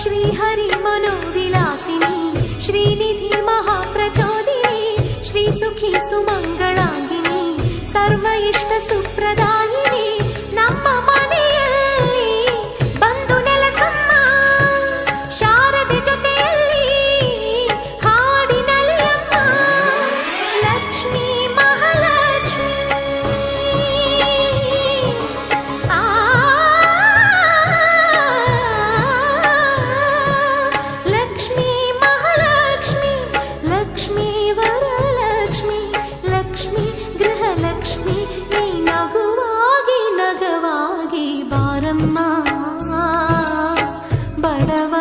श्रीहरि मनोविलासिनी श्रीनिधि महाप्रचोदिनी श्रीसुखी सुमंगलांगिनी सर्व इष्ट सुप्रदायिनी ನಮ್ಮ ಮನೆಯಲ್ಲಿ ಬಂದು ನೆಲೆಸಮ್ಮ ಶಾರದೆ ಜೊತೆಯಲ್ಲಿ ಹಾಡಿನಲ್ಲಿ ಅಮ್ಮ ಲಕ್ಷ್ಮೀ ಮಹಾಲಕ್ಷ್ಮಿ ಲಕ್ಷ್ಮೀ ಮಹಾಲಕ್ಷ್ಮಿ ಲಕ್ಷ್ಮೀ ವರಲಕ್ಷ್ಮಿ ಲಕ್ಷ್ಮೀ ಗೃಹಲಕ್ಷ್ಮಿ ನೀ ನಗುವಾಗಿ ನಗವಾಗಿ ಬಾರಮ್ಮ ಬಡವ